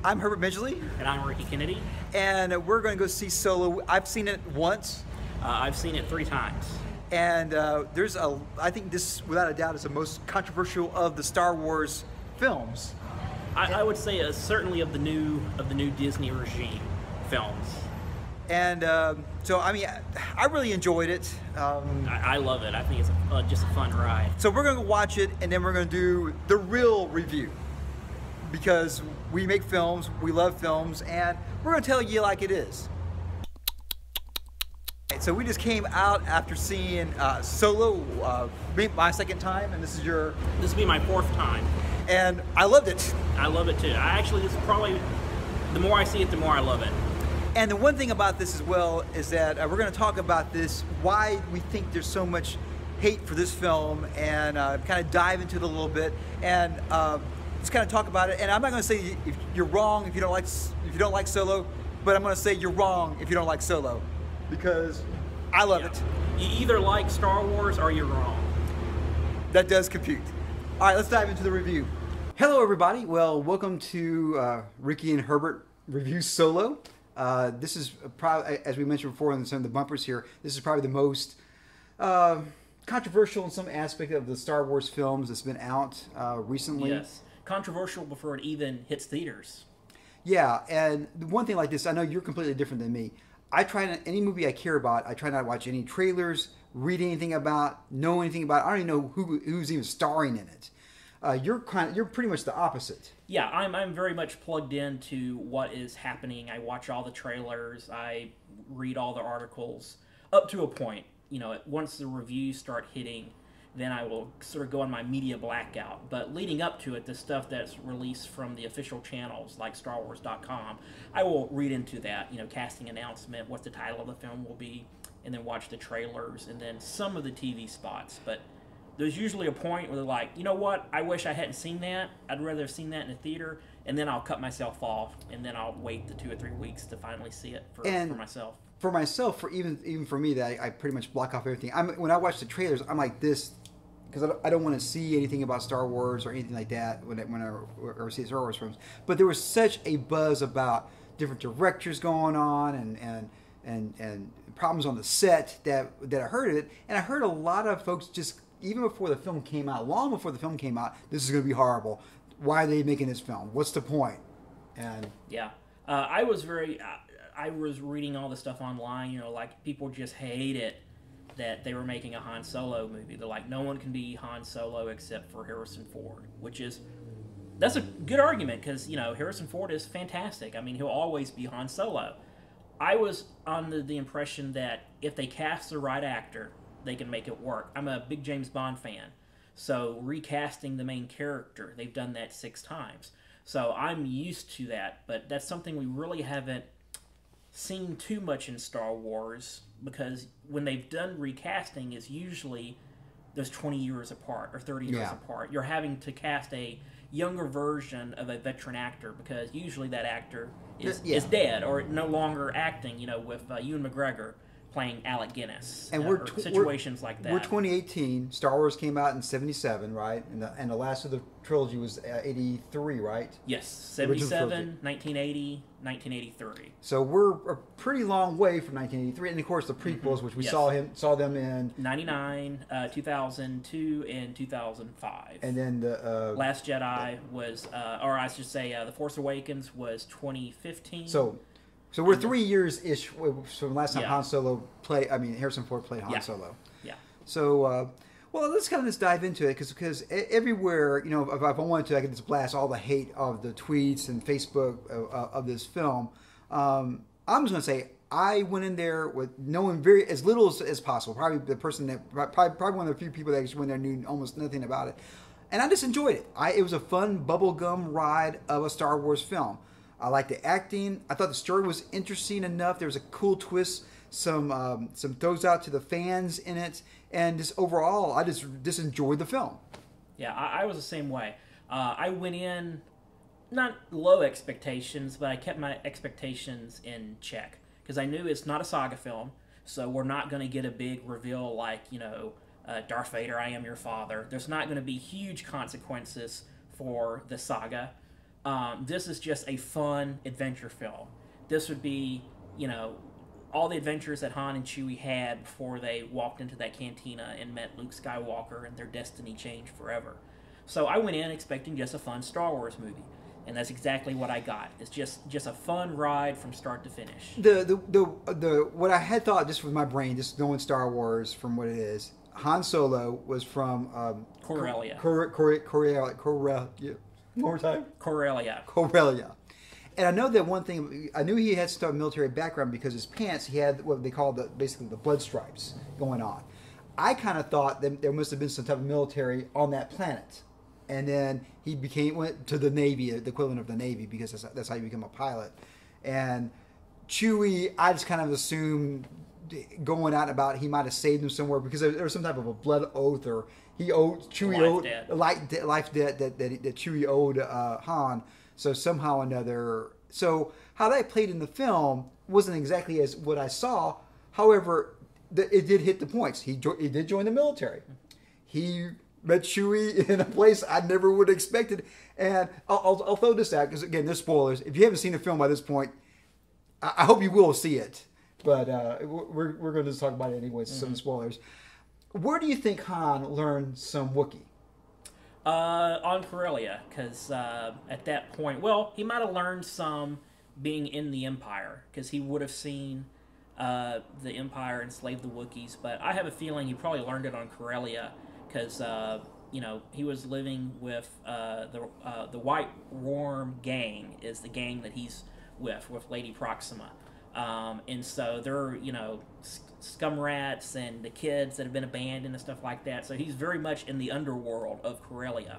I'm Herbert Midgley. And I'm Ricky Kennedy. And we're going to go see Solo. I've seen it once. I've seen it 3 times. And I think this, without a doubt, is the most controversial of the Star Wars films. I would say certainly of the new Disney regime films. And so, I mean, I really enjoyed it. I love it. I think it's just a fun ride. So we're going to watch it, and then we're going to do the real review. Because we make films, we love films, and we're going to tell you like it is. So we just came out after seeing Solo, my second time, and this will be my 4th time. And I loved it. I love it too. This is probably, the more I see it, the more I love it. And the one thing about this as well is that we're going to talk about this, why we think there's so much hate for this film, and kind of dive into it a little bit, and just kind of talk about it. And I'm not going to say if you're wrong if you don't like Solo, but I'm going to say you're wrong if you don't like Solo, because I love it. You either like Star Wars or you're wrong. That does compute. All right, let's dive into the review. Hello, everybody. Well, welcome to Ricky and Herbert Review Solo. This is probably, as we mentioned before in some of the bumpers here, this is probably the most controversial in some aspect of the Star Wars films that's been out recently. Yes, controversial before it even hits theaters. Yeah, and one thing like this, I know you're completely different than me. Any movie I care about, I try not to watch any trailers, read anything about, know anything about. I don't even know who's even starring in it. You're pretty much the opposite. Yeah, I'm very much plugged into what is happening. I watch all the trailers. I read all the articles up to a point. You know, once the reviews start hitting, then I will sort of go on my media blackout. But leading up to it, the stuff that's released from the official channels like StarWars.com, I will read into that. You know, casting announcement, what the title of the film will be, and then watch the trailers, and then some of the TV spots. But there's usually a point where they're like, you know what, I wish I hadn't seen that. I'd rather have seen that in a theater, and then I'll cut myself off, and then I'll wait the 2 or 3 weeks to finally see it for myself. For myself, even for me, that I pretty much block off everything. When I watch the trailers, I'm like this, because I don't want to see anything about Star Wars or anything like that when I see Star Wars films. But there was such a buzz about different directors going on and problems on the set that I heard it, and I heard a lot of folks just, even before the film came out, long before the film came out, this is going to be horrible. Why are they making this film? What's the point? And yeah, I was reading all the stuff online. You know, like people just hate it that they were making a Han Solo movie. They're like, no one can be Han Solo except for Harrison Ford, that's a good argument, because you know Harrison Ford is fantastic. I mean, he'll always be Han Solo. I was under the impression that if they cast the right actor, they can make it work. I'm a big James Bond fan, so recasting the main character, they've done that 6 times. So I'm used to that, but that's something we really haven't seen too much in Star Wars, because when they've done recasting, is usually there's 20 years apart or 30 years apart. You're having to cast a younger version of a veteran actor, because usually that actor is dead or no longer acting, you know, with Ewan McGregor playing Alec Guinness, and situations like that. We're 2018. Star Wars came out in '77, right? And the last of the trilogy was '83, right? Yes, 77, 1980, 1983. So we're a pretty long way from 1983, and of course the prequels, which we saw them in 99, 2002, and 2005. And then the Last Jedi was, or I should say, The Force Awakens was 2015. So we're 3 years-ish from last time Harrison Ford played Han Solo. Yeah. So, well, let's kind of just dive into it, because everywhere, you know, if I wanted to, I could just blast all the hate of the tweets and Facebook of this film. I'm just going to say, I went in there with knowing as little as possible. Probably the person probably one of the few people that actually went there knew almost nothing about it. And I just enjoyed it. It was a fun bubblegum ride of a Star Wars film. I liked the acting. I thought the story was interesting enough. There was a cool twist, some throws out to the fans in it, and just overall, I just enjoyed the film. Yeah, I was the same way. I went in not low expectations, but I kept my expectations in check, because I knew it's not a saga film, so we're not going to get a big reveal like, you know, Darth Vader, I am your father. There's not going to be huge consequences for the saga. This is just a fun adventure film. This would be, you know, all the adventures that Han and Chewie had before they walked into that cantina and met Luke Skywalker and their destiny changed forever. So I went in expecting just a fun Star Wars movie, and that's exactly what I got. It's just a fun ride from start to finish. The what I had thought, just with my brain, just knowing Star Wars from what it is, Han Solo was from Corellia. Corellia. One more time. Corellia. Corellia. And I know that one thing, I knew he had some military background because his pants, he had what they call basically the blood stripes going on. I kind of thought that there must have been some type of military on that planet. And then he went to the Navy, the equivalent of the Navy, because that's how you become a pilot. And Chewie, I just kind of assumed going out about he might have saved him somewhere because there was some type of a blood oath, or Chewie owed life debt that Chewie owed Han. So somehow or another, so how that played in the film wasn't exactly as what I saw. However, it did hit the points. He did join the military. He met Chewie in a place I never would have expected. And I'll throw this out because, again, there's spoilers. If you haven't seen the film by this point, I hope you will see it. But we're going to just talk about it anyways, some spoilers. Where do you think Han learned some Wookiee? On Corellia, because at that point, well, he might have learned some being in the Empire, because he would have seen the Empire enslave the Wookiees, but I have a feeling he probably learned it on Corellia, because, you know, he was living with the White Worm gang, is the gang that he's with Lady Proxima. And so they're, you know, scum rats and the kids that have been abandoned and stuff like that. So he's very much in the underworld of Corellia.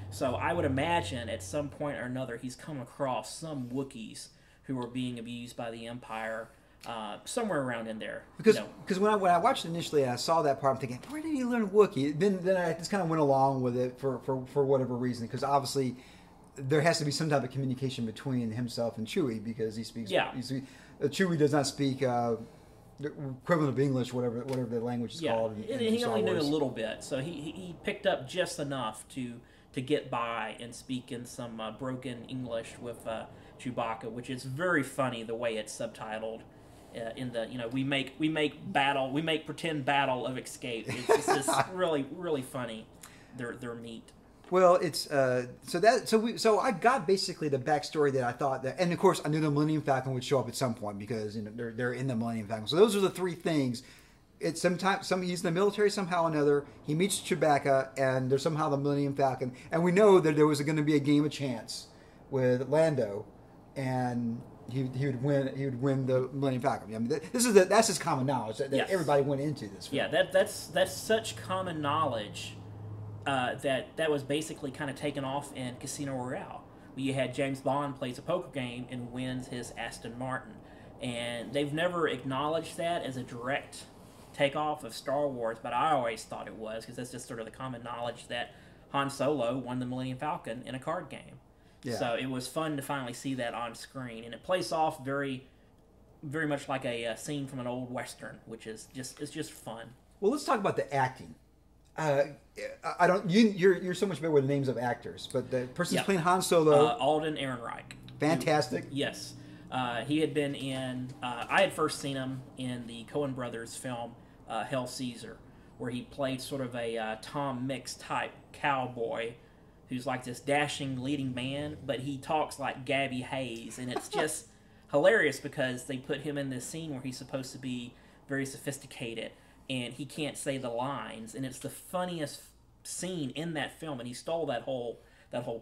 So I would imagine at some point or another he's come across some Wookiees who are being abused by the Empire, somewhere around in there. Because when I watched it initially and I saw that part, I'm thinking, where did he learn Wookiee? Then I just kind of went along with it for whatever reason, because obviously there has to be some type of communication between himself and Chewie, because he speaks. Yeah. Chewie does not speak the equivalent of English, whatever the language is called. He only knew a little bit, so he picked up just enough to get by and speak in some broken English with Chewbacca, which is very funny the way it's subtitled. In the, you know, we make pretend battle of escape. It's just really, really funny. Their meat. Well, it's so I got basically the backstory that I thought that, and of course I knew the Millennium Falcon would show up at some point because, you know, they're in the Millennium Falcon. So those are the three things. It's sometimes he's in the military somehow or another. He meets Chewbacca, and there's somehow the Millennium Falcon, and we know that there was going to be a game of chance with Lando, and he would win. He would win the Millennium Falcon. I mean, that's just common knowledge that everybody went into this film. Yeah, that's such common knowledge. That was basically kind of taken off in Casino Royale, where you had James Bond plays a poker game and wins his Aston Martin, and they've never acknowledged that as a direct takeoff of Star Wars, but I always thought it was, because that's just sort of the common knowledge that Han Solo won the Millennium Falcon in a card game. Yeah. So it was fun to finally see that on screen, and it plays off very, very much like a scene from an old Western, which is just fun. Well, let's talk about the acting. I don't. You're so much better with the names of actors, but the person's playing Han Solo. Alden Ehrenreich. Fantastic. Yes, he had been in. I had first seen him in the Coen Brothers film Hail Caesar, where he played sort of a Tom Mix type cowboy, who's like this dashing leading man, but he talks like Gabby Hayes, and it's just hilarious because they put him in this scene where he's supposed to be very sophisticated, and he can't say the lines, and it's the funniest scene in that film, and he stole that whole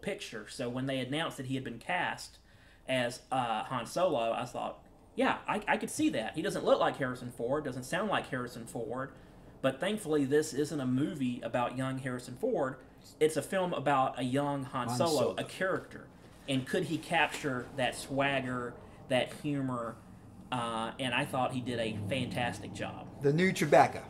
picture. So when they announced that he had been cast as Han Solo, I thought, yeah, I could see that. He doesn't look like Harrison Ford, doesn't sound like Harrison Ford, but thankfully this isn't a movie about young Harrison Ford. It's a film about a young Han Solo, a character. And could he capture that swagger, that humor, and I thought he did a fantastic job. The new Chewbacca.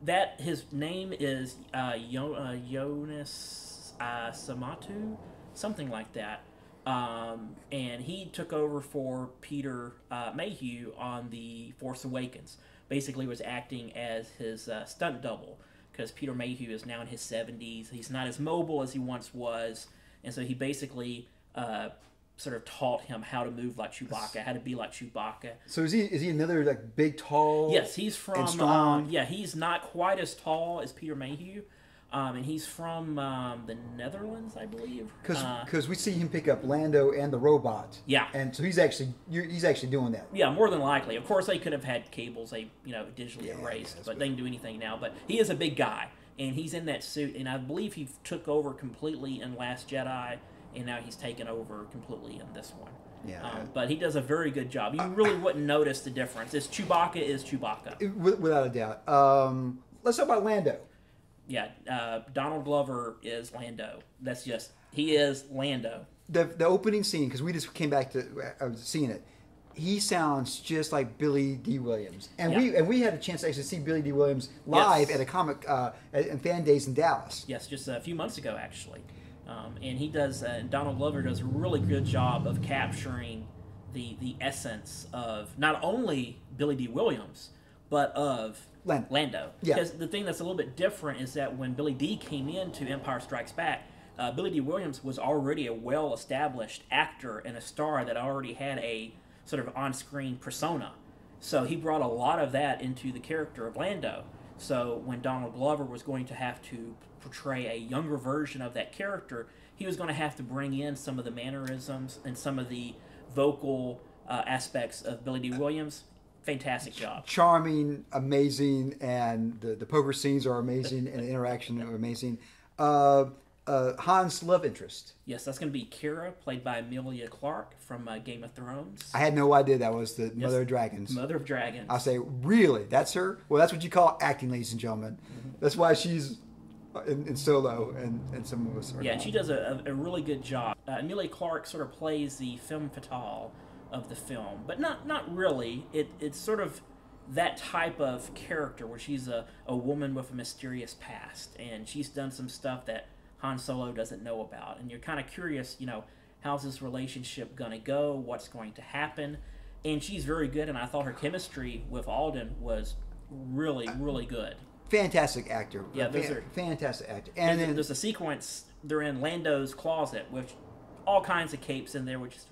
That his name is Jonas Samatu, something like that. And he took over for Peter Mayhew on The Force Awakens. Basically was acting as his stunt double, because Peter Mayhew is now in his 70s. He's not as mobile as he once was, and so he basically sort of taught him how to move like Chewbacca, how to be like Chewbacca. So is he another like big, tall? Yes, he's from. And strong. He's not quite as tall as Peter Mayhew, and he's from the Netherlands, I believe. Because we see him pick up Lando and the robot. Yeah, and so he's actually doing that. Yeah, more than likely. Of course, they could have had cables digitally erased, but they can do anything now. But he is a big guy, and he's in that suit, and I believe he took over completely in Last Jedi. And now he's taken over completely in this one. Yeah. But he does a very good job. You really wouldn't notice the difference. Chewbacca is Chewbacca. Without a doubt. Let's talk about Lando. Yeah, Donald Glover is Lando. He is Lando. The opening scene, because we just came back to seeing it, he sounds just like Billy D. Williams. And we had a chance to actually see Billy D. Williams live at a comic and fan days in Dallas. Yes, just a few months ago, actually. And he does. Donald Glover does a really good job of capturing the essence of not only Billy D. Williams, but of Lando. Yeah. Because the thing that's a little bit different is that when Billy D. came into Empire Strikes Back, Billy D. Williams was already a well-established actor and a star that already had a sort of on-screen persona. So he brought a lot of that into the character of Lando. So when Donald Glover was going to have to portray a younger version of that character, he was going to have to bring in some of the mannerisms and some of the vocal aspects of Billy D. Williams. Fantastic job. Charming, amazing, and the poker scenes are amazing, and the interaction are amazing. Han's love interest. Yes, that's going to be Kira, played by Emilia Clarke from Game of Thrones. I had no idea that was the Mother of Dragons. Mother of Dragons. I'll say, really? That's her? Well, that's what you call acting, ladies and gentlemen. Mm-hmm. That's why she's in Solo, and some of us are. Yeah, and she does a really good job. Emilia Clarke sort of plays the femme fatale of the film, but not really. It's sort of that type of character where she's a woman with a mysterious past, and she's done some stuff that Han Solo doesn't know about, and you're kind of curious, how's this relationship going to go, what's going to happen, and she's very good, and I thought her chemistry with Alden was really, really good. Fantastic actor. Yeah, fantastic actor. And then there's a sequence, they're in Lando's closet, with all kinds of capes in there, which is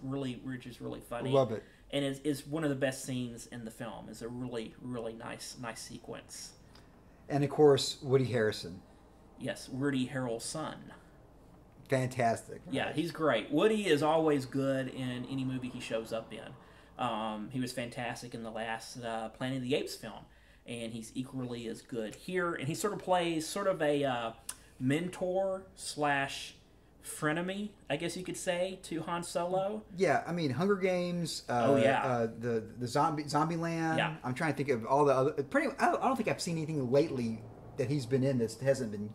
really funny. Love it. And it's one of the best scenes in the film. It's a really, really nice sequence. And of course, Woody Harrelson. Yes, Woody Harrelson's son. Fantastic. Right? Yeah, he's great. Woody is always good in any movie he shows up in. He was fantastic in the last Planet of the Apes film, and he's equally as good here. And he sort of plays sort of a mentor / frenemy, I guess you could say, to Han Solo. Yeah, I mean, Hunger Games. The Zombie Land. Yeah. I'm trying to think of all the other. I don't think I've seen anything lately that he's been in that hasn't been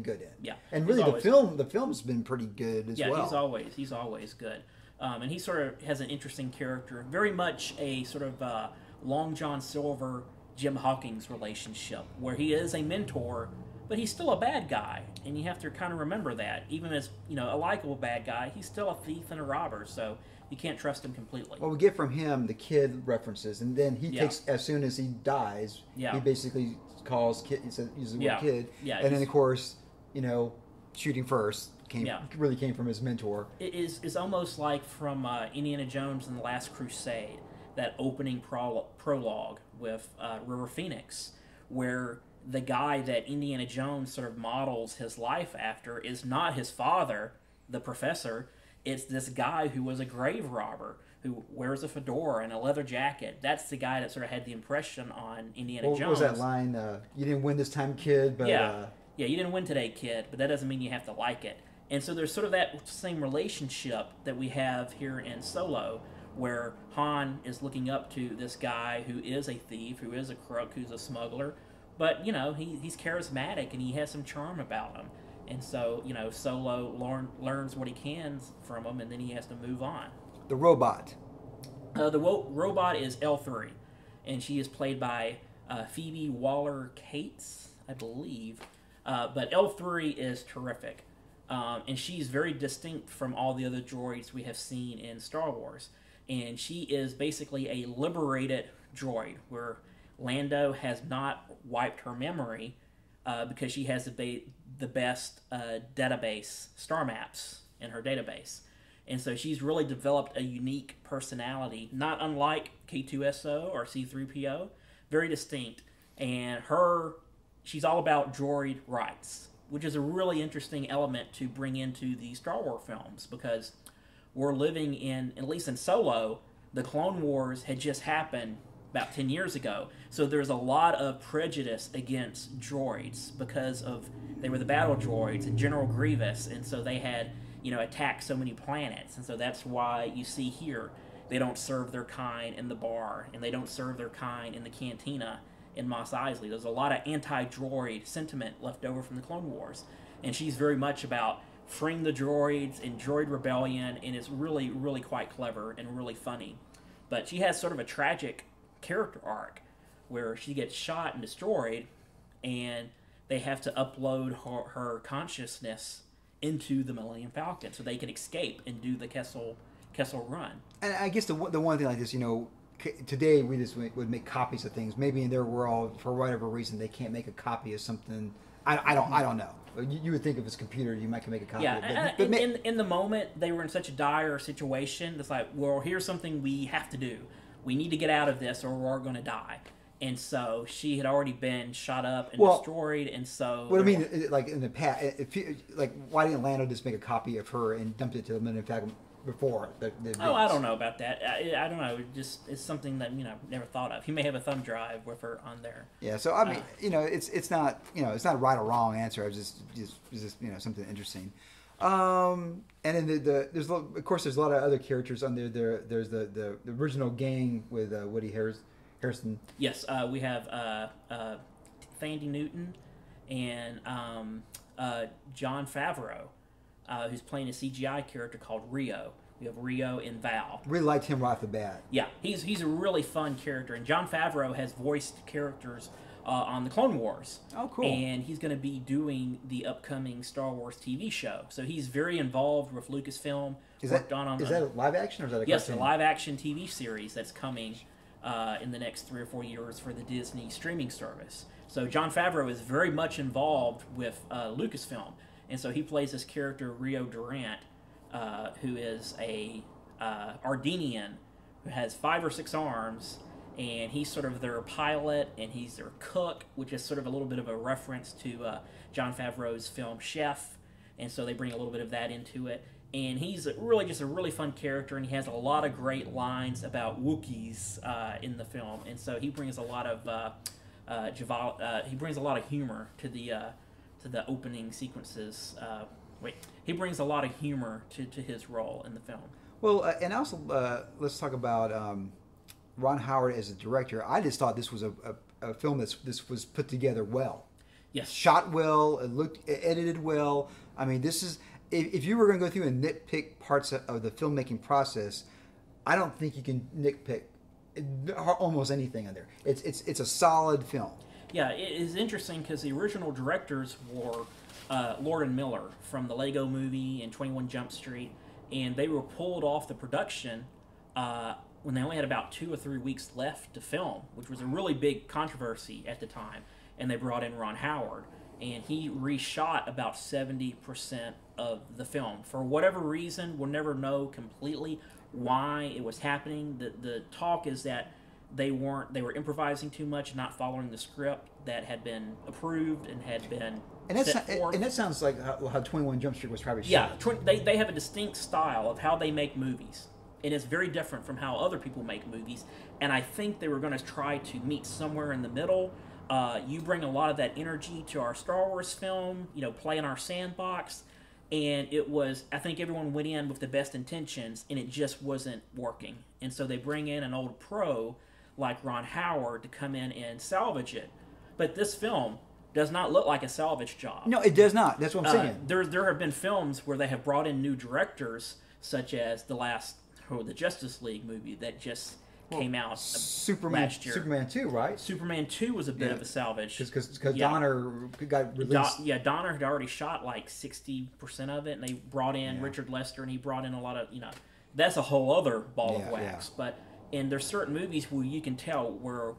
good in. Yeah, and really the film's been pretty good as well. Yeah, he's always good, and he sort of has an interesting character, very much a sort of Long John Silver, Jim Hawkins relationship, where he is a mentor, but he's still a bad guy, and you have to kind of remember that. Even as a likable bad guy, he's still a thief and a robber, so you can't trust him completely. Well, we get from him the kid references, and then he takes, as soon as he dies, he basically calls kid, he uses the word kid, and then of course, shooting first really came from his mentor. It's almost like from Indiana Jones and the Last Crusade, that opening prologue with River Phoenix, where the guy that Indiana Jones sort of models his life after is not his father, the professor. It's this guy who was a grave robber, who wears a fedora and a leather jacket. That's the guy that sort of had the impression on Indiana Jones. What was that line? You didn't win this time, kid, but... Yeah, you didn't win today, kid, but that doesn't mean you have to like it. And so there's sort of that same relationship that we have here in Solo, where Han is looking up to this guy who is a thief, who is a crook, who's a smuggler, but, he's charismatic and he has some charm about him. And so, Solo learns what he can from him, and then he has to move on. The robot. The robot is L3, and she is played by Phoebe Waller-Cates, I believe. But L3 is terrific, and she's very distinct from all the other droids we have seen in Star Wars. And she is basically a liberated droid, where Lando has not wiped her memory because she has the best database star maps in her database. And so she's really developed a unique personality, not unlike K2SO or C3PO, very distinct. And she's all about droid rights, which is a really interesting element to bring into the Star Wars films, because we're living in, at least in Solo, the Clone Wars had just happened about 10 years ago. So there's a lot of prejudice against droids because they were the battle droids and General Grievous, and so they had, attacked so many planets. And so that's why you see here, they don't serve their kind in the bar, and they don't serve their kind in the cantina in Mos Eisley. There's a lot of anti-droid sentiment left over from the Clone Wars. And she's very much about freeing the droids and droid rebellion, and it's really, really quite clever and really funny. But she has sort of a tragic character arc where she gets shot and destroyed, and they have to upload her consciousness into the Millennium Falcon so they can escape and do the Kessel Run. And I guess the one thing like this, today we just would make copies of things. Maybe in their world, for whatever reason, they can't make a copy of something. I don't know. You would think if it's a computer, you might can make a copy. Yeah, but in the moment, they were in such a dire situation. It's like, well, here's something we have to do. We need to get out of this, or we're going to die. And so she had already been shot up and destroyed, and so... What I mean, like in the past, why didn't Lando just make a copy of her and dump it to the Millennium Falcon before? I don't know about that. I don't know. It's something that never thought of. He may have a thumb drive with her on there. Yeah. So I mean, it's not it's not a right or wrong answer. It's just something interesting. And then there's of course there's a lot of other characters on there. There's the original gang with Woody Harrelson. Yes, we have Thandie Newton and Jon Favreau, who's playing a CGI character called Rio. We have Rio and Val. Really liked him right off the bat. Yeah, he's a really fun character, and Jon Favreau has voiced characters on the Clone Wars. Oh, cool! And he's going to be doing the upcoming Star Wars TV show. So he's very involved with Lucasfilm. Is that a live action or is that a yes, cartoon? a live action TV series that's coming in the next 3 or 4 years for the Disney streaming service. So Jon Favreau is very much involved with Lucasfilm, and so he plays this character Rio Durant, who is a Ardenian who has 5 or 6 arms, and he's sort of their pilot and he's their cook, which is sort of a little bit of a reference to Jon Favreau's film Chef, and so they bring a little bit of that into it. And he's really just a really fun character, and he has a lot of great lines about Wookiees in the film, and so he brings a lot of he brings a lot of humor to the opening sequences. He brings a lot of humor to his role in the film. Well, and also let's talk about Ron Howard as a director. I just thought this was a film this was put together well. Yes, shot well, edited well. I mean, this is. If you were going to go through and nitpick parts of the filmmaking process, I don't think you can nitpick almost anything in there. It's a solid film. Yeah, it is interesting because the original directors were Lord and Miller from the Lego Movie and 21 Jump Street, and they were pulled off the production when they only had about 2 or 3 weeks left to film, which was a really big controversy at the time, and they brought in Ron Howard. And he reshot about 70% of the film. For whatever reason, we'll never know completely why it was happening. The talk is that they were improvising too much, not following the script that had been approved and had been set forth. And that sounds like how 21 Jump Street was probably shot. Yeah, they have a distinct style of how they make movies. And it's very different from how other people make movies. And I think they were going to try to meet somewhere in the middle. You bring a lot of that energy to our Star Wars film, play in our sandbox, and I think everyone went in with the best intentions, and it just wasn't working. And so they bring in an old pro like Ron Howard to come in and salvage it. But this film does not look like a salvage job. No, it does not. That's what I'm saying. There have been films where they have brought in new directors, such as the Justice League movie that just came out last year. Superman 2, right? Superman 2 was a bit of a salvage. Because Donner got released. Donner had already shot like 60% of it, and they brought in Richard Lester, and he brought in a lot of, that's a whole other ball of wax. Yeah. And there's certain movies where you can tell where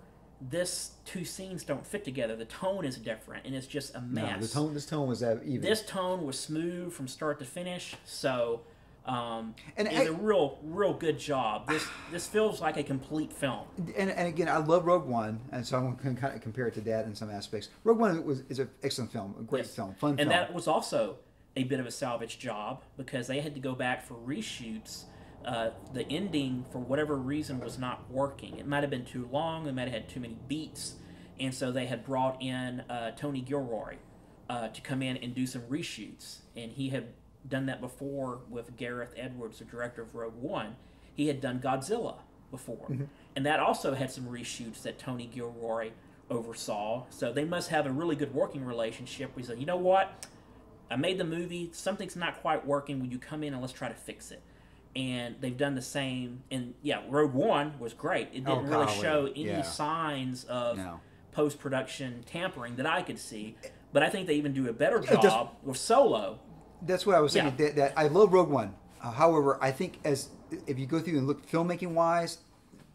this two scenes don't fit together. The tone is different, and it's just a mess. No, this tone was that even. This tone was smooth from start to finish, so and it's a real good job. This feels like a complete film. And again, I love Rogue One, and so I'm going to kind of compare it to that in some aspects. Rogue One is an excellent film, a great film, fun film. And that was also a bit of a salvage job because they had to go back for reshoots. The ending, for whatever reason, was not working. It might have been too long. They might have had too many beats. And so they had brought in Tony Gilroy to come in and do some reshoots. And he had done that before with Gareth Edwards, the director of Rogue One. He had done Godzilla before. Mm-hmm. And that also had some reshoots that Tony Gilroy oversaw. So they must have a really good working relationship. We said, you know what? I made the movie. Something's not quite working. Will you come in and let's try to fix it? And they've done the same. And yeah, Rogue One was great. It didn't really show any signs of post-production tampering that I could see. But I think they even do a better job with Solo. That's what I was saying. That I love Rogue One. However, I think if you go through and look filmmaking-wise,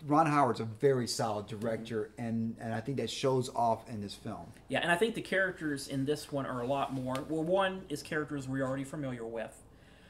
Ron Howard's a very solid director, and I think that shows off in this film. Yeah, and I think the characters in this one are a lot more. Well, one is characters we're already familiar with.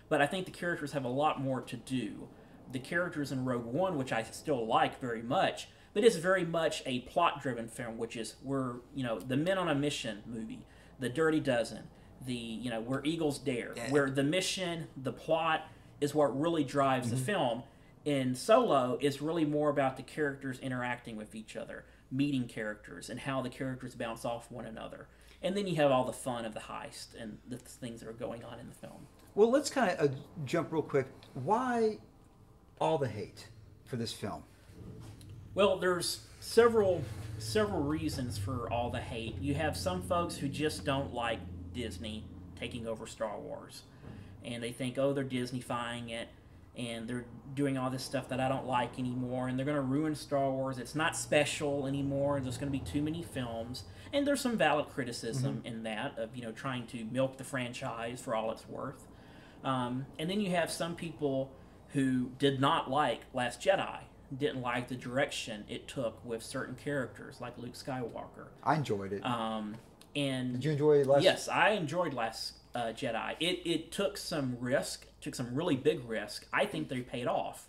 But I think the characters have a lot more to do. The characters in Rogue One, which I still like very much, but it's very much a plot-driven film, which is the Men on a Mission movie, the Dirty Dozen, where Eagles Dare, where the mission, the plot is what really drives the film. In Solo, it's really more about the characters interacting with each other, meeting characters, and how the characters bounce off one another. And then you have all the fun of the heist and the things that are going on in the film. Well, let's kind of jump real quick. Why all the hate for this film? Well, there's several reasons for all the hate. You have some folks who just don't like Disney taking over Star Wars. And they think, they're Disney-fying it, and they're doing all this stuff that I don't like anymore, and they're going to ruin Star Wars. It's not special anymore. There's going to be too many films. And there's some valid criticism in that of, trying to milk the franchise for all it's worth. And then you have some people who did not like Last Jedi, didn't like the direction it took with certain characters, like Luke Skywalker. I enjoyed it. And did you enjoy Last? Yes, I enjoyed Last Jedi. It took some risk, took some really big risk. I think they paid off.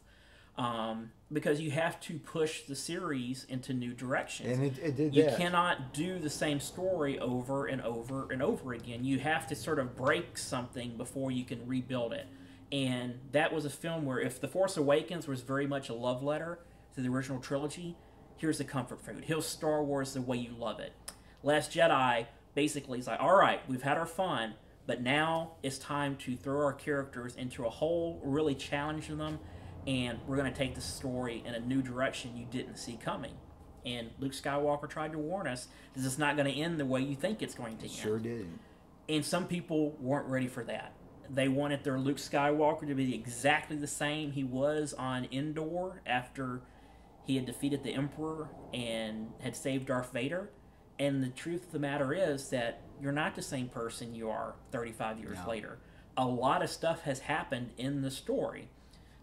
Because you have to push the series into new directions. And it did You cannot do the same story over and over and over again. You have to sort of break something before you can rebuild it. And that was a film where if The Force Awakens was very much a love letter to the original trilogy, here's the comfort food. Here's Star Wars the way you love it. Last Jedi basically is like, all right, we've had our fun, but now it's time to throw our characters into a hole, really challenge them, and we're going to take the story in a new direction you didn't see coming. And Luke Skywalker tried to warn us, this is not going to end the way you think it's going to end. Sure did. And some people weren't ready for that. They wanted their Luke Skywalker to be exactly the same he was on Endor after he had defeated the Emperor and had saved Darth Vader. And the truth of the matter is that you're not the same person you are 35 years later. A lot of stuff has happened in the story.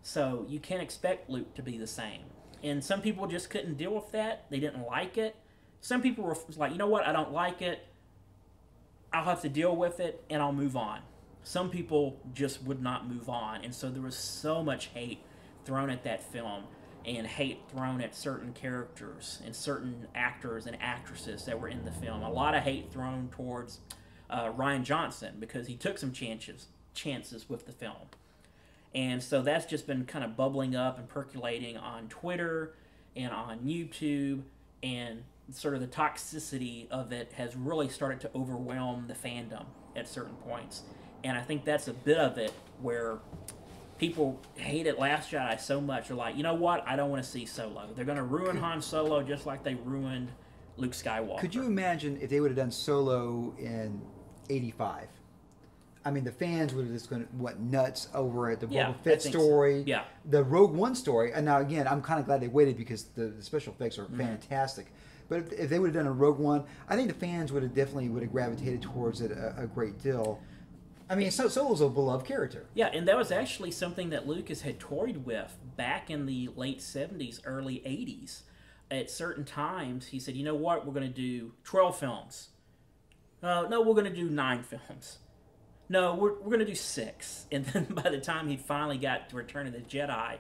So you can't expect Luke to be the same. And some people just couldn't deal with that. They didn't like it. Some people were like, you know what, I don't like it. I'll have to deal with it, and I'll move on. Some people just would not move on. And so there was so much hate thrown at that film, and hate thrown at certain characters and certain actors and actresses that were in the film. A lot of hate thrown towards Rian Johnson because he took some chances with the film. And so that's just been kind of bubbling up and percolating on Twitter and on YouTube, and sort of the toxicity of it has really started to overwhelm the fandom at certain points. And I think that's a bit of it where people hated Last Jedi so much. They're like, you know what? I don't want to see Solo. They're going to ruin Han Solo just like they ruined Luke Skywalker. Could you imagine if they would have done Solo in 85? I mean, the fans would have just went nuts over it. The Boba Fett story, the Rogue One story. And now, again, I'm kind of glad they waited because the special effects are fantastic. But if they would have done a Rogue One, I think the fans would have gravitated towards it a great deal. I mean, Solo's a beloved character. Yeah, and that was actually something that Lucas had toyed with back in the late 70s, early 80s. at certain times, he said, you know what, we're going to do 12 films. No, we're going to do 9 films. No, we're going to do 6. And then by the time he finally got to Return of the Jedi,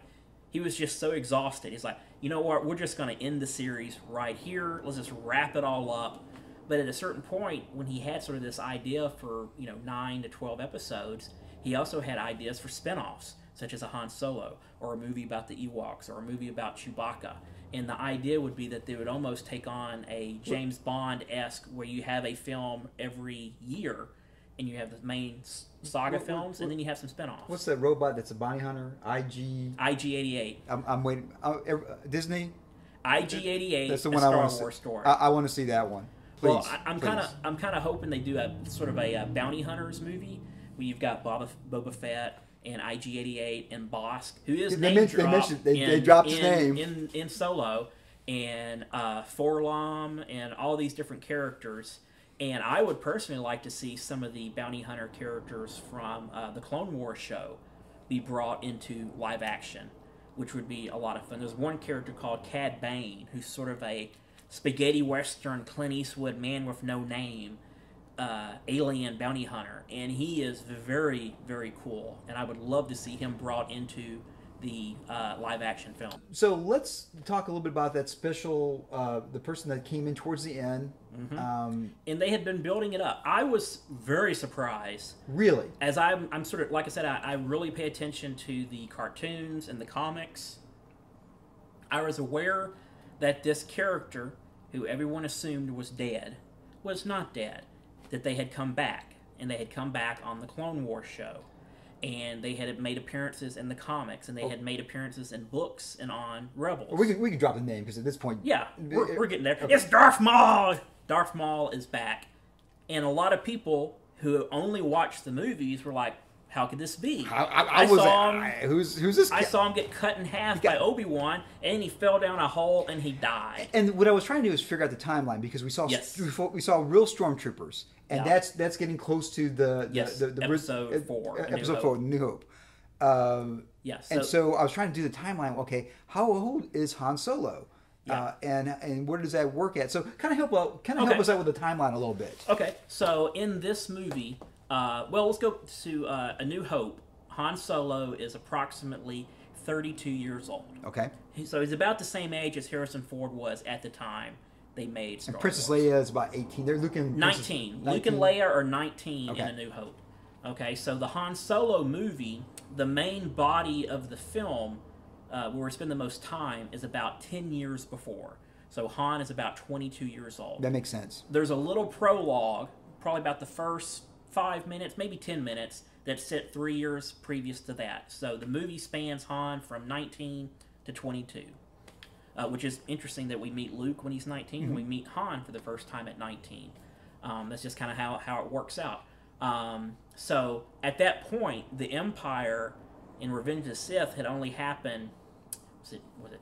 he was just so exhausted. He's like, you know what, we're just going to end the series right here. Let's just wrap it all up. But at a certain point, when he had sort of this idea for, 9 to 12 episodes, he also had ideas for spin-offs, such as a Han Solo, or a movie about the Ewoks, or a movie about Chewbacca. And the idea would be that they would almost take on a James Bond-esque, where you have a film every year, and you have the main saga films, and then you have some spin-offs. What's that robot that's a bounty hunter? IG-88. I'm waiting. Disney? IG-88, that's the one one Star I want Wars story. I want to see that one. Please, well, I'm kind of hoping they do a sort of a bounty hunters movie where you've got Boba Fett and IG-88 and Bosk, who is they dropped his name in Solo, and Forlom, and all these different characters. And I would personally like to see some of the bounty hunter characters from the Clone Wars show be brought into live action, which would be a lot of fun. There's one character called Cad Bane, who's sort of a spaghetti western Clint Eastwood man with no name, alien bounty hunter, and he is very, very cool, and I would love to see him brought into the live action film. So let's talk a little bit about that special, the person that came in towards the end. Mm-hmm. And they had been building it up. I was very surprised. Really? As I'm sort of, like I said, I really pay attention to the cartoons and the comics. I was aware that this character, who everyone assumed was dead, was not dead. That they had come back, and they had come back on the Clone Wars show. And they had made appearances in the comics, and they had made appearances in books and on Rebels. We can drop the name, because at this point... Yeah, we're getting there. Okay. It's Darth Maul! Darth Maul is back. And a lot of people who only watched the movies were like, how could this be? I saw him, who's this guy? I saw him get cut in half by Obi-Wan, and he fell down a hole, and he died. And what I was trying to do is figure out the timeline, because we saw we saw real stormtroopers. And that's getting close to the episode 4. Episode 4, New Hope. And so I was trying to do the timeline. Okay, how old is Han Solo? Yeah. And where does that work at? So kind of help us out with the timeline a little bit. Okay, so in this movie, let's go to A New Hope. Han Solo is approximately 32 years old. Okay. So he's about the same age as Harrison Ford was at the time they made Star And Princess Wars. Leia is about 18. They're looking 19. Luke and Leia are 19 in A New Hope. Okay, so the Han Solo movie, the main body of the film, where we spend the most time, is about 10 years before. So Han is about 22 years old. That makes sense. There's a little prologue, probably about the first 5 minutes, maybe 10 minutes, that's set 3 years previous to that. So the movie spans Han from 19 to 22. Which is interesting that we meet Luke when he's 19, and we meet Han for the first time at 19. That's just kind of how it works out. So at that point, the Empire in Revenge of the Sith had only happened, was it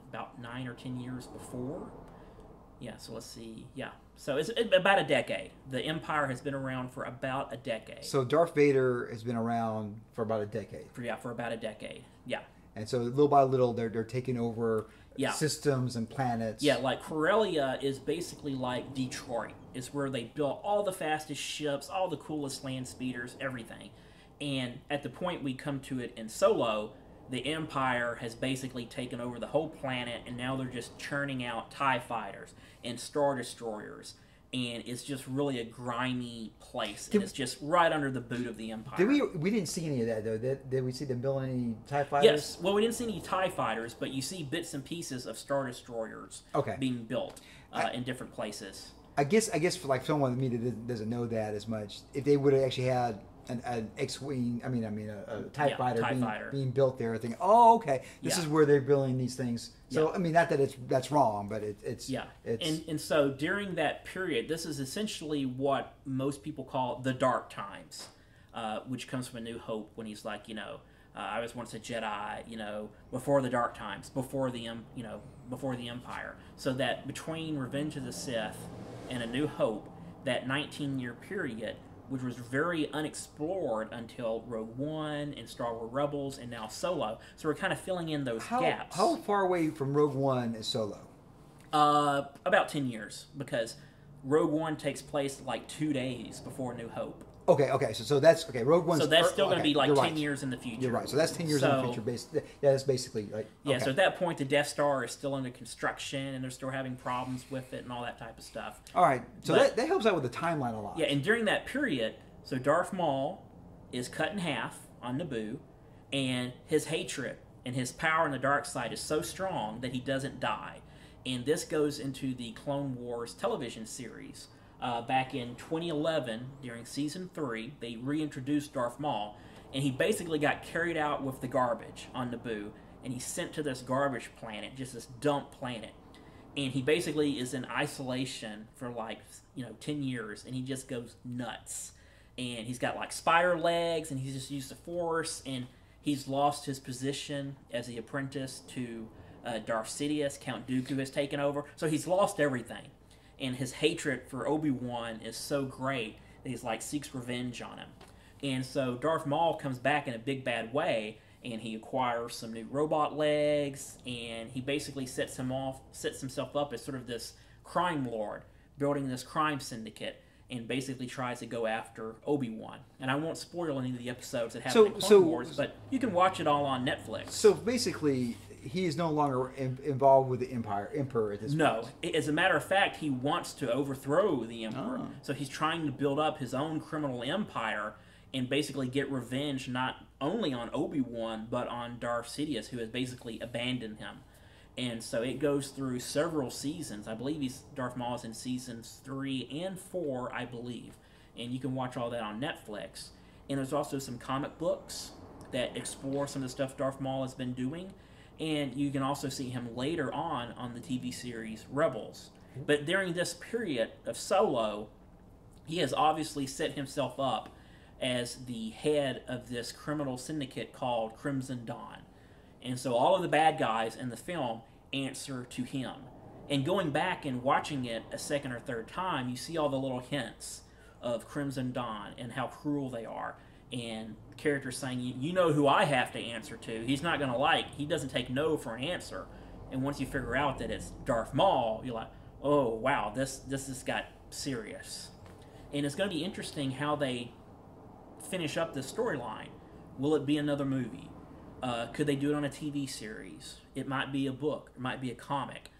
about 9 or 10 years before? Yeah, so let's see. Yeah, so it's about a decade. The Empire has been around for about a decade. So Darth Vader has been around for about a decade. For about a decade, yeah. And so little by little, they're taking over systems and planets. Yeah, like Corellia is basically like Detroit. It's where they built all the fastest ships, all the coolest land speeders, everything. And at the point we come to it in Solo, the Empire has basically taken over the whole planet, and now they're just churning out TIE fighters and Star Destroyers. And it's just really a grimy place. And it's just right under the boot of the Empire. We didn't see any of that, though. Did we see them building any TIE fighters? Yes. Well, we didn't see any TIE fighters, but you see bits and pieces of Star Destroyers being built in different places. I guess for like someone like me that doesn't know that as much, if they would have actually had an X-wing, a TIE fighter being built there, I think, this is where they're building these things. So not that that's wrong, but it's and so during that period, this is essentially what most people call the Dark Times, which comes from A New Hope, when he's like, I was once a Jedi, before the Dark Times, before the Empire. So that between Revenge of the Sith and A New Hope, that 19-year period, which was very unexplored until Rogue One and Star Wars Rebels and now Solo. So we're kind of filling in those gaps. How far away from Rogue One is Solo? About 10 years, because Rogue One takes place like 2 days before New Hope. Okay. So that's okay. Rogue One's So that's still going to be like 10 right. years in the future. You're right. So that's 10 years in the future. That's basically like. Yeah. So at that point, the Death Star is still under construction, and they're still having problems with it and all that type of stuff. All right. So that helps out with the timeline a lot. Yeah, and during that period, so Darth Maul is cut in half on Naboo, and his hatred and his power in the dark side is so strong that he doesn't die. And this goes into the Clone Wars television series. Back in 2011, during Season 3, they reintroduced Darth Maul, and he basically got carried out with the garbage on Naboo, and he's sent to this garbage planet, just this dump planet. And he basically is in isolation for like, 10 years, and he just goes nuts. And he's got like spider legs, and he's just used the Force, and he's lost his position as the apprentice to Darth Sidious. Count Dooku has taken over, so he's lost everything. And his hatred for Obi-Wan is so great that he's like seeks revenge on him. And so Darth Maul comes back in a big bad way, and he acquires some new robot legs, and he basically sets himself up as sort of this crime lord, building this crime syndicate, and basically tries to go after Obi-Wan. And I won't spoil any of the episodes that happen in Clone Wars, but you can watch it all on Netflix. So basically, he is no longer involved with the Emperor at this point. No. As a matter of fact, he wants to overthrow the Emperor. Oh. So he's trying to build up his own criminal empire and basically get revenge not only on Obi-Wan, but on Darth Sidious, who has basically abandoned him. And so it goes through several seasons. I believe Darth Maul is in seasons 3 and 4, I believe. And you can watch all that on Netflix. And there's also some comic books that explore some of the stuff Darth Maul has been doing. And you can also see him later on the TV series Rebels. But during this period of Solo, he has obviously set himself up as the head of this criminal syndicate called Crimson Dawn. And so all of the bad guys in the film answer to him. And going back and watching it a second or third time, you see all the little hints of Crimson Dawn and how cruel they are. And characters saying, you know who I have to answer to. He's not going to he doesn't take no for an answer. And once you figure out that it's Darth Maul, you're like, oh, wow, this has got serious. And it's going to be interesting how they finish up this storyline. Will it be another movie? Could they do it on a TV series? It might be a book. It might be a comic.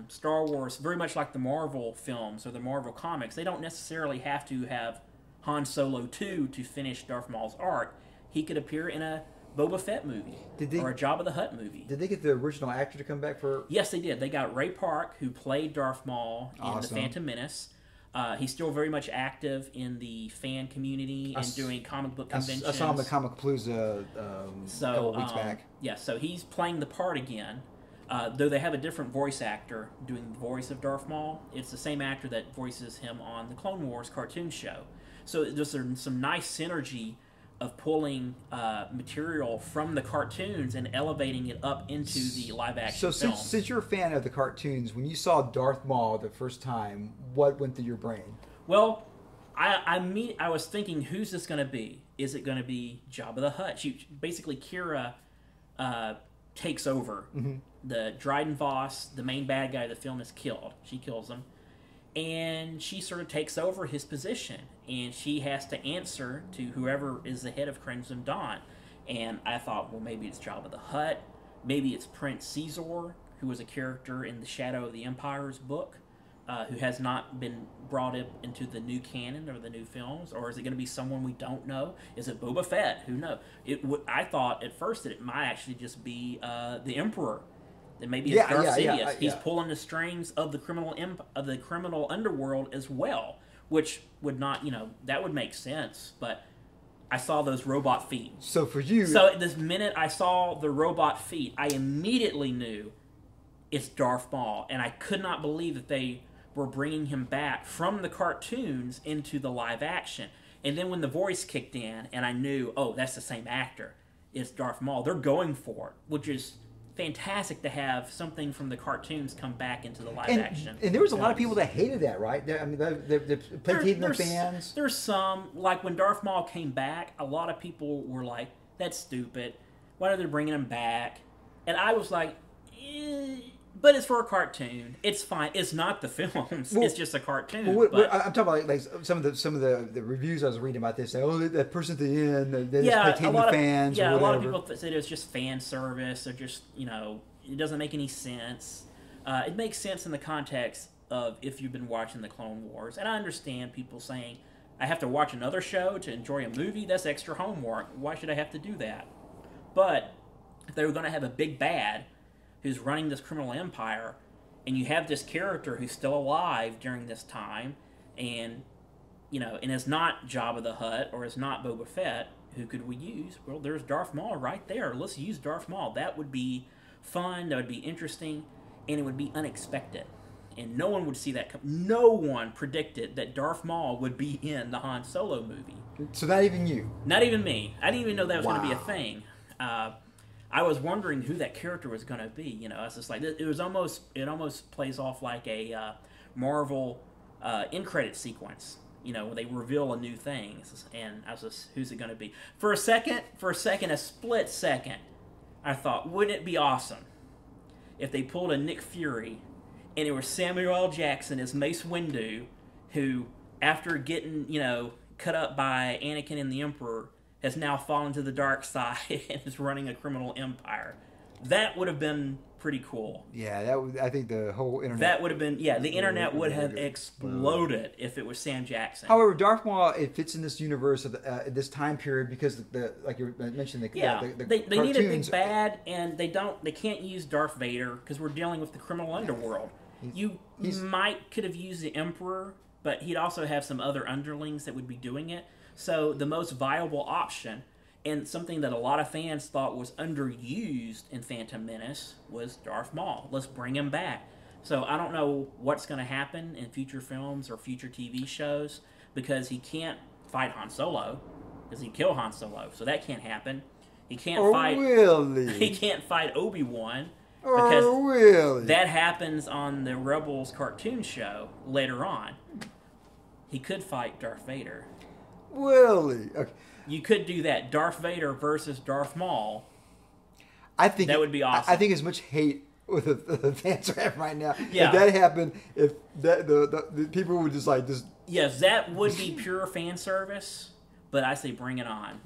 Star Wars, very much like the Marvel films or the Marvel comics, they don't necessarily have to have Han Solo 2 to finish Darth Maul's arc. He could appear in a Boba Fett movie or a Jabba the Hutt movie. Did they get the original actor to come back for? Yes, they did. They got Ray Park, who played Darth Maul in The Phantom Menace. He's still very much active in the fan community and doing comic book conventions. I saw him at Comic Palooza a couple weeks back. Yeah, so he's playing the part again. Though they have a different voice actor doing the voice of Darth Maul, it's the same actor that voices him on the Clone Wars cartoon show. So there's some nice synergy of pulling material from the cartoons and elevating it up into the live-action film. So since you're a fan of the cartoons, when you saw Darth Maul the first time, what went through your brain? Well, I was thinking, who's this going to be? Is it going to be Jabba the Hutt? Basically, Kira takes over. Mm-hmm. The Dryden Voss, the main bad guy of the film, is killed. She kills him. And she sort of takes over his position. And she has to answer to whoever is the head of Crimson Dawn. And I thought, well, maybe it's Jabba the Hutt. Maybe it's Prince Caesar, who was a character in the Shadow of the Empire's book, who has not been brought up into the new canon or the new films. Or is it going to be someone we don't know? Is it Boba Fett? Who knows? I thought at first that it might actually just be the Emperor. That maybe it's Darth Sidious. He's pulling the strings of the criminal underworld as well, which would not, that would make sense. But I saw those robot feet. So for you, this minute I saw the robot feet, I immediately knew it's Darth Maul, and I could not believe that they were bringing him back from the cartoons into the live action. And then when the voice kicked in, and I knew, oh, that's the same actor. It's Darth Maul. They're going for it, which is fantastic to have something from the cartoons come back into the live action. And there was a lot of people that hated that, right? They're hating the fans. There's some, like when Darth Maul came back, a lot of people were like, that's stupid. Why are they bringing him back? And I was like, But it's for a cartoon. It's fine. It's not the films. It's just a cartoon. Well, but, I'm talking about like some of the reviews I was reading about this. Say, oh, that person at the end, they yeah, just the fans. Yeah, or a lot whatever. of people said it was just fan service, or just it doesn't make any sense. It makes sense in the context of if you've been watching the Clone Wars, and I understand people saying, I have to watch another show to enjoy a movie. That's extra homework. Why should I have to do that? But if they were going to have a big bad who's running this criminal empire, and you have this character who's still alive during this time, and and is not Jabba the Hutt or is not Boba Fett, who could we use? Well, there's Darth Maul right there. Let's use Darth Maul. That would be fun. That would be interesting, and it would be unexpected. And no one would see that come. No one predicted that Darth Maul would be in the Han Solo movie. So not even you. Not even me. I didn't even know that was going to be a Wow. thing. I was wondering who that character was going to be. It's just like it almost plays off like a Marvel end credit sequence. When they reveal a new thing, and I was just, who's it going to be? For a split second, I thought, wouldn't it be awesome if they pulled a Nick Fury, and it was Samuel L. Jackson as Mace Windu, who, after getting cut up by Anakin and the Emperor, has now fallen to the dark side and is running a criminal empire. That would have been pretty cool. Yeah, I think the whole internet. That would have been, the internet would have exploded if it was Sam Jackson. However, Darth Maul, it fits in this universe of this time period because like you mentioned, they cartoons, need a big bad, and they can't use Darth Vader because we're dealing with the criminal underworld. You could have used the Emperor, but he'd also have some other underlings that would be doing it. So the most viable option, and something that a lot of fans thought was underused in Phantom Menace, was Darth Maul. Let's bring him back. So I don't know what's going to happen in future films or future TV shows, because he can't fight Han Solo, because he'd kill Han Solo. So that can't happen. He can't fight. Really? He can't fight Obi-Wan. Oh, Because really? that happens on the Rebels cartoon show later on. He could fight Darth Vader. Really? Okay. You could do that. Darth Vader versus Darth Maul. I think that would be awesome. I think as much hate with the fans are having right now. Yeah. If that happened, if that the people would just like just. Yes, that would be pure fan service. But I say bring it on.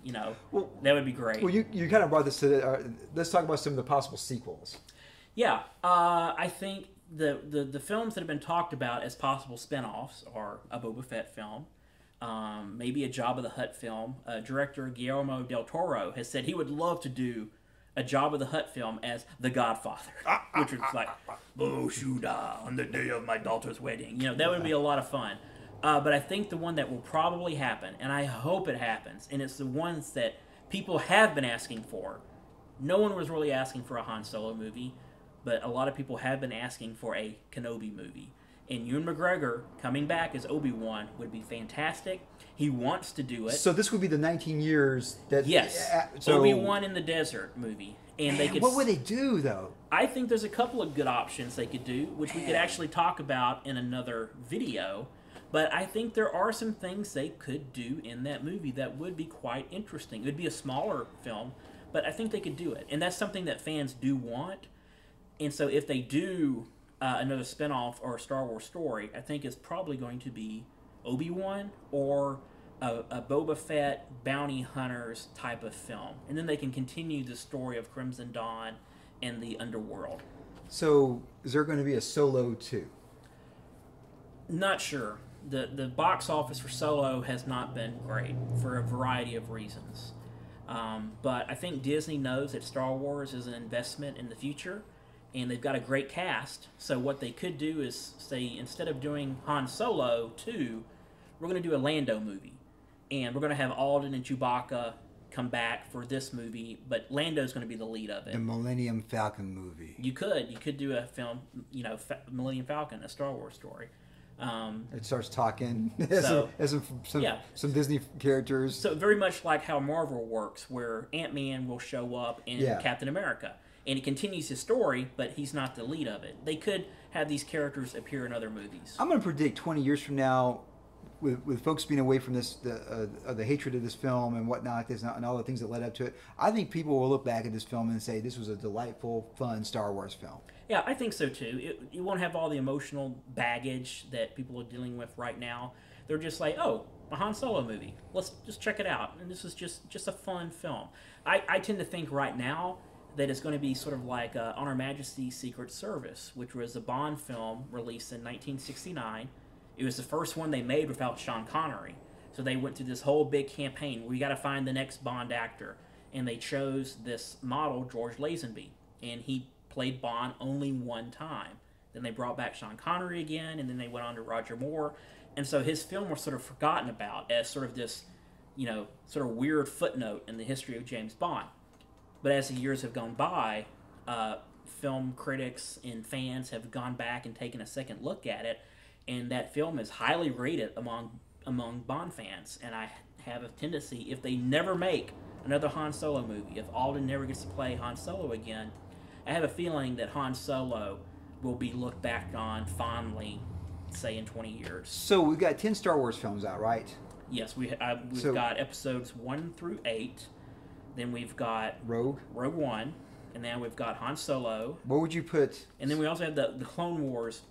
Well, that would be great. Well, you kind of brought this to. Let's talk about some of the possible sequels. Yeah, I think the films that have been talked about as possible spin-offs are a Boba Fett film, maybe a Jabba the Hutt film. Director Guillermo del Toro has said he would love to do a Jabba the Hutt film as The Godfather, which was like, "Bo Shuda on the day of my daughter's wedding." That would be a lot of fun. But I think the one that will probably happen, and I hope it happens, and it's the ones that people have been asking for. No one was really asking for a Han Solo movie, but a lot of people have been asking for a Kenobi movie. And Ewan McGregor coming back as Obi-Wan would be fantastic. He wants to do it. So this would be the 19 years that. Yes, So Obi-Wan in the desert movie. And they could. What would they do though? I think there's a couple of good options they could do, which we could actually talk about in another video. But I think there are some things they could do in that movie that would be quite interesting. It would be a smaller film, but I think they could do it. And that's something that fans do want. And so if they do another spin-off or a Star Wars story, I think it's probably going to be Obi-Wan or a Boba Fett bounty hunters type of film. And then they can continue the story of Crimson Dawn and the underworld. So is there going to be a Solo 2? Not sure. The box office for Solo has not been great for a variety of reasons. But I think Disney knows that Star Wars is an investment in the future, and they've got a great cast. So what they could do is say, instead of doing Han Solo 2, we're going to do a Lando movie. And we're going to have Alden and Chewbacca come back for this movie, but Lando's going to be the lead of it. The Millennium Falcon movie. You could do a film, Millennium Falcon, a Star Wars story. It starts talking. So, some Disney characters. So very much like how Marvel works, where Ant-Man will show up in Captain America. And he continues his story, but he's not the lead of it. They could have these characters appear in other movies. I'm going to predict 20 years from now, with folks being away from this, the hatred of this film and whatnot, and all the things that led up to it, I think people will look back at this film and say this was a delightful, fun Star Wars film. Yeah, I think so too. You won't have all the emotional baggage that people are dealing with right now. They're just like, oh, a Han Solo movie. Let's just check it out. And this is just a fun film. I tend to think right now that it's going to be sort of like On Her Majesty's Secret Service, which was a Bond film released in 1969. It was the first one they made without Sean Connery. So they went through this whole big campaign. We got to find the next Bond actor. And they chose this model, George Lazenby. And he played Bond only one time. Then they brought back Sean Connery again, and then they went on to Roger Moore. And so his film was sort of forgotten about as sort of this, sort of weird footnote in the history of James Bond. But as the years have gone by, film critics and fans have gone back and taken a second look at it, and that film is highly rated among Bond fans. And I have a tendency, if they never make another Han Solo movie, if Alden never gets to play Han Solo again, I have a feeling that Han Solo will be looked back on fondly, say, in 20 years. So we've got 10 Star Wars films out, right? Yes, we've got episodes 1 through 8. Then we've got Rogue One. And then we've got Han Solo. What would you put? And then we also have the Clone Wars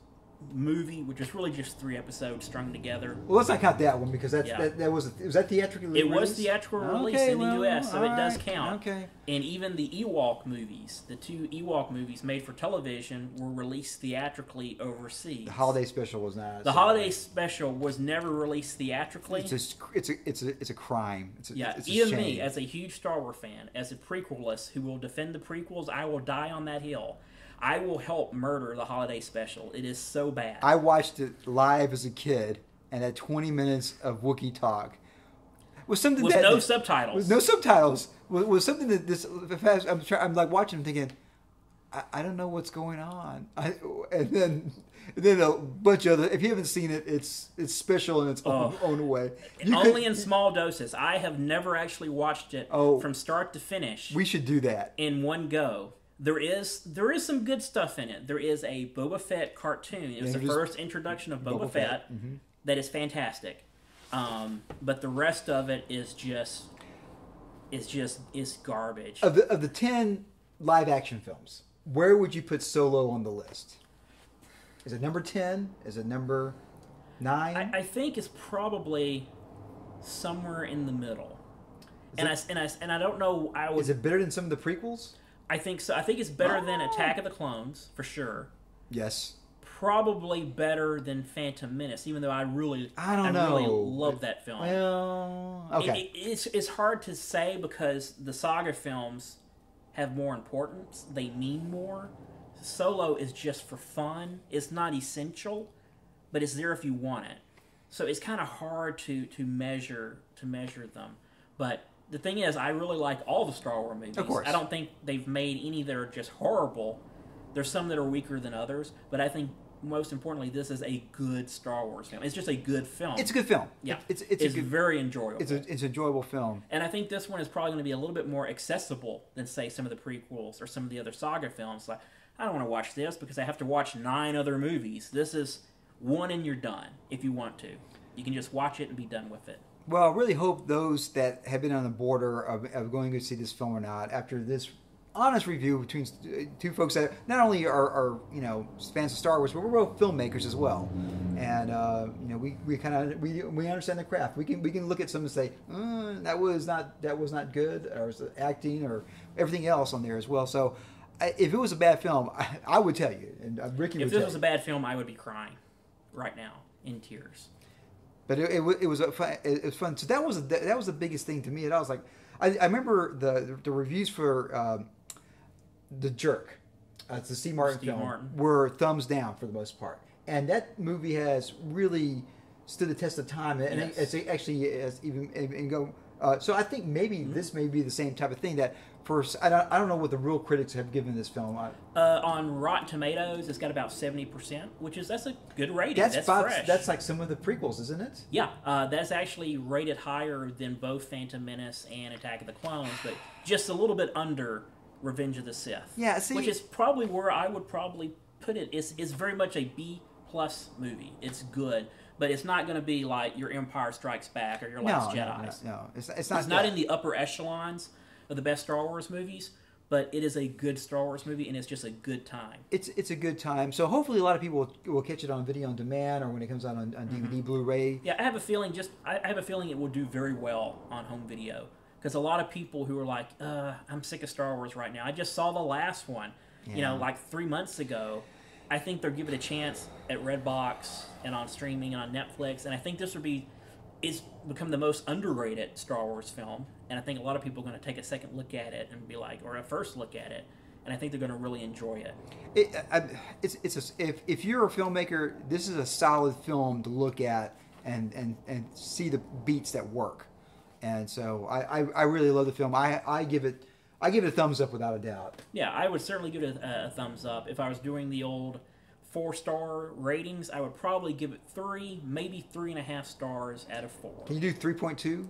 movie, which is really just 3 episodes strung together. Well, let's not count that one because that was that theatrically released? It was theatrical release in the U.S., so it does count. Okay. And even the Ewok movies, the 2 Ewok movies made for television, were released theatrically overseas. The holiday special was not. The holiday special was never released theatrically. It's a crime. It's a even shame. Me, as a huge Star Wars fan, as a prequelist who will defend the prequels, I will die on that hill. I will help murder the holiday special. It is so bad. I watched it live as a kid, and at 20 minutes of Wookiee talk was something with no subtitles. With no subtitles was something that this. I'm like watching, and thinking, I don't know what's going on. And then a bunch of other. If you haven't seen it, it's special in its own way. Only in small doses. I have never actually watched it from start to finish. We should do that in one go. There is some good stuff in it. There is a Boba Fett cartoon. It was the first introduction of Boba Fett. Mm-hmm. That is fantastic. But the rest of it is garbage. Of the 10 live action films, where would you put Solo on the list? Is it number 10? Is it number 9? I think it's probably somewhere in the middle. And I don't know. Is it better than some of the prequels? I think so. I think it's better than Attack of the Clones, for sure. Yes. Probably better than Phantom Menace, even though I really love that film. Well, okay. It's hard to say because the saga films have more importance. They mean more. Solo is just for fun. It's not essential, but it's there if you want it. So it's kind of hard to measure them. But the thing is, I really like all the Star Wars movies. Of course. I don't think they've made any that are just horrible. There's some that are weaker than others, but I think most importantly, this is a good Star Wars film. It's just a good film. It's a good film. Yeah, it's very enjoyable. It's an enjoyable film, and I think this one is probably going to be a little bit more accessible than, say, some of the prequels or some of the other saga films. Like, I don't want to watch this because I have to watch 9 other movies. This is one and you're done. If you want to, you can just watch it and be done with it. Well, I really hope those that have been on the border of going to see this film or not, after this honest review between 2 folks that not only are fans of Star Wars, but we're both filmmakers as well, and we understand the craft. We can look at some and say that was not good, or was the acting or everything else on there as well. So if it was a bad film, I would tell you, and Ricky would tell you. If this was a bad film, I would be crying right now in tears. But it was fun. So that was the biggest thing to me. And I was like, I remember the reviews for The Jerk, it's the Steve Martin film, were thumbs down for the most part. And that movie has really stood the test of time. And it's actually even go. So I think maybe this may be the same type of thing that. First, I don't know what the real critics have given this film. On Rotten Tomatoes, it's got about 70%, that's a good rating. That's fresh. That's like some of the prequels, isn't it? Yeah, that's actually rated higher than both Phantom Menace and Attack of the Clones, but just a little bit under Revenge of the Sith. Yeah, see, which is probably where I would probably put it. It's very much a B+ movie. It's good. But it's not going to be like your Empire Strikes Back or your Last Jedi. No, it's not. It's not in the upper echelons of the best Star Wars movies, but it is a good Star Wars movie, and it's just a good time. It's a good time. So hopefully a lot of people will catch it on video on demand or when it comes out on DVD, Blu-ray. Yeah, I have a feeling it will do very well on home video, because a lot of people who are like, I'm sick of Star Wars right now. I just saw the last one, like 3 months ago. I think they're giving it a chance at Redbox and on streaming and on Netflix, and I think this it's become the most underrated Star Wars film, and I think a lot of people are going to take a second look at it and be like, or a first look at it, and I think they're going to really enjoy it. If you're a filmmaker, this is a solid film to look at and see the beats that work, and so I really love the film. I give it a thumbs up without a doubt. Yeah, I would certainly give it a thumbs up. If I was doing the old 4-star ratings, I would probably give it 3, maybe 3.5 stars out of 4. Can you do 3.2?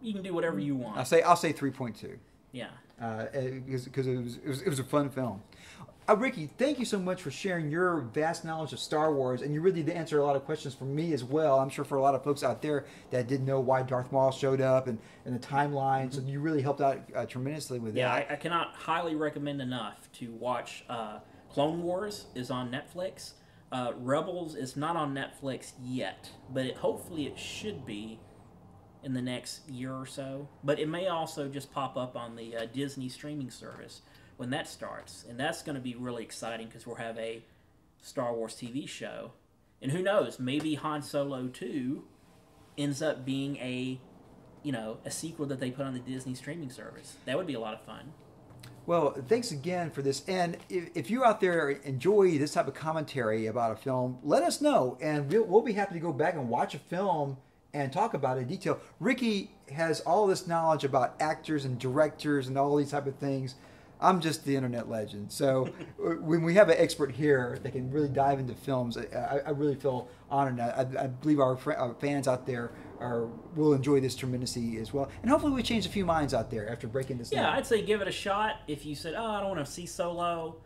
You can do whatever you want. I'll say 3.2. Yeah. Because it was a fun film. Ricky, thank you so much for sharing your vast knowledge of Star Wars, and you really did answer a lot of questions for me as well. I'm sure for a lot of folks out there that didn't know why Darth Maul showed up and the timeline, so you really helped out tremendously with that. Yeah, I cannot highly recommend enough to watch Clone Wars is on Netflix. Rebels is not on Netflix yet, but hopefully it should be in the next year or so. But it may also just pop up on the Disney streaming service when that starts, and that's going to be really exciting because we'll have a Star Wars TV show, and who knows, maybe Han Solo 2 ends up being a sequel that they put on the Disney streaming service. That would be a lot of fun. Well, thanks again for this, and if you out there enjoy this type of commentary about a film, let us know, and we'll be happy to go back and watch a film and talk about it in detail. Ricky has all this knowledge about actors and directors and all these type of things. I'm just the internet legend. So when we have an expert here that can really dive into films, I really feel honored. I believe our fans out there will enjoy this tremendously as well. And hopefully we change a few minds out there after breaking this down. Yeah, I'd say give it a shot. If you said, I don't want to see Solo.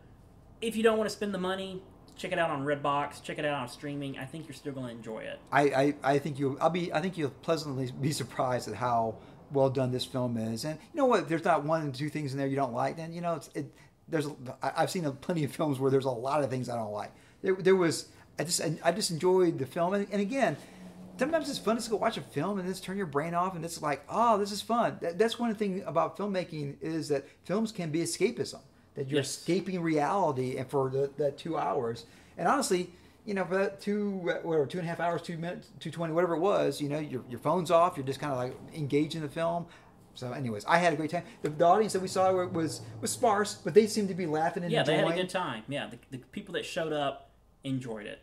If you don't want to spend the money, check it out on Redbox. Check it out on streaming. I think you're still going to enjoy it. I think you'll pleasantly be surprised at how well done this film is. And you know what, there's not 1 or 2 things in there you don't like, then I've seen plenty of films where there's a lot of things I don't like. I just enjoyed the film, and again, sometimes it's fun to go watch a film and just turn your brain off, and it's like, this is fun. That's one thing about filmmaking, is that films can be escapism, that you're escaping reality, and for that 2 hours. And honestly, for that 2.5 hours, 2 minutes, 2:20, whatever it was, your phone's off, you're just kind of like engaged in the film. So anyways, I had a great time. The audience that we saw was sparse, but they seemed to be laughing and enjoying. Yeah, they had a good time. Yeah, the people that showed up enjoyed it.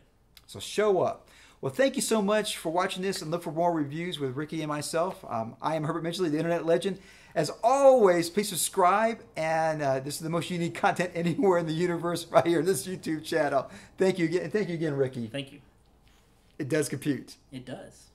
So show up. Well, thank you so much for watching this, and look for more reviews with Ricky and myself. I am Herbert Mitchell, the internet legend. As always, please subscribe, and this is the most unique content anywhere in the universe right here on this YouTube channel. Thank you again. Thank you again, Ricky. Thank you. It does compute. It does.